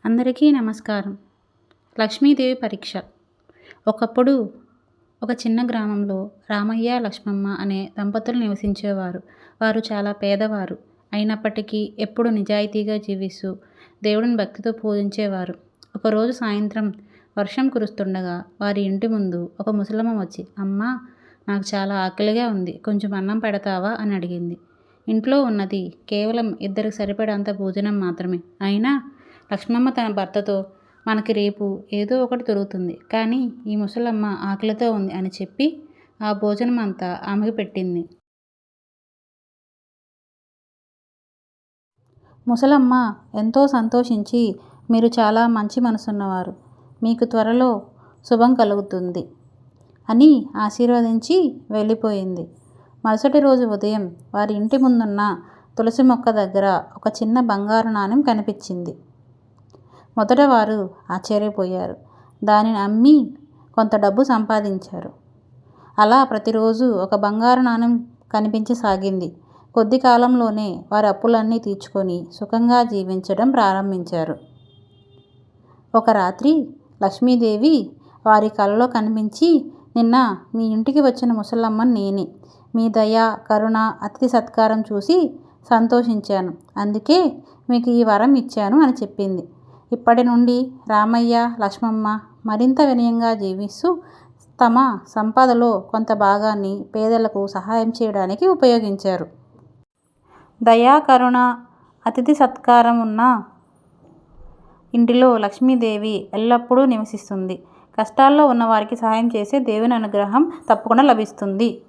అందరికీ నమస్కారం. లక్ష్మీదేవి పరీక్ష. ఒకప్పుడు ఒక చిన్న గ్రామంలో రామయ్య, లక్ష్మమ్మ అనే దంపతులు నివసించేవారు. వారు చాలా పేదవారు. అయినప్పటికీ ఎప్పుడూ నిజాయితీగా జీవిస్తూ దేవుడిని భక్తితో పూజించేవారు. ఒకరోజు సాయంత్రం వర్షం కురుస్తుండగా వారి ఇంటి ముందు ఒక ముసలమ్మ వచ్చి, "అమ్మా, నాకు చాలా ఆకలిగా ఉంది. కొంచెం అన్నం పెడతావా?" అని అడిగింది. ఇంట్లో ఉన్నది కేవలం ఇద్దరికి సరిపడేంత భోజనం మాత్రమే. అయినా లక్ష్మమ్మ తన భర్తతో, "మనకి రేపు ఏదో ఒకటి దొరుకుతుంది, కానీ ఈ ముసలమ్మ ఆకలితో ఉంది" అని చెప్పి ఆ భోజనం అంతా ఆమెకు పెట్టింది. ముసలమ్మ ఎంతో సంతోషించి, "మీరు చాలా మంచి మనసున్నవారు. మీకు త్వరలో శుభం కలుగుతుంది" అని ఆశీర్వదించి వెళ్ళిపోయింది. మరుసటి రోజు ఉదయం వారి ఇంటి ముందున్న తులసి మొక్క దగ్గర ఒక చిన్న బంగారు నాణెం కనిపించింది. మొదట వారు ఆశ్చర్యపోయారు. దానిని అమ్మి కొంత డబ్బు సంపాదించారు. అలా ప్రతిరోజు ఒక బంగారు నాణెం కనిపించసాగింది. కొద్ది కాలంలోనే వారి అప్పులన్నీ తీర్చుకొని సుఖంగా జీవించడం ప్రారంభించారు. ఒక రాత్రి లక్ష్మీదేవి వారి కలలో కనిపించి, "నిన్న మీ ఇంటికి వచ్చిన ముసలమ్మని నేనే. మీ దయ, కరుణ, అతిథి సత్కారం చూసి సంతోషించాను. అందుకే మీకు ఈ వరం ఇచ్చాను" అని చెప్పింది. ఇప్పటి నుండి రామయ్య, లక్ష్మమ్మ మరింత వినయంగా జీవిస్తూ తమ సంపదలో కొంత భాగాన్ని పేదలకు సహాయం చేయడానికి ఉపయోగించారు. దయా, కరుణ, అతిథి సత్కారం ఉన్న ఇంటిలో లక్ష్మీదేవి ఎల్లప్పుడూ నివసిస్తుంది. కష్టాల్లో ఉన్నవారికి సహాయం చేసే దేవుని అనుగ్రహం తప్పకుండా లభిస్తుంది.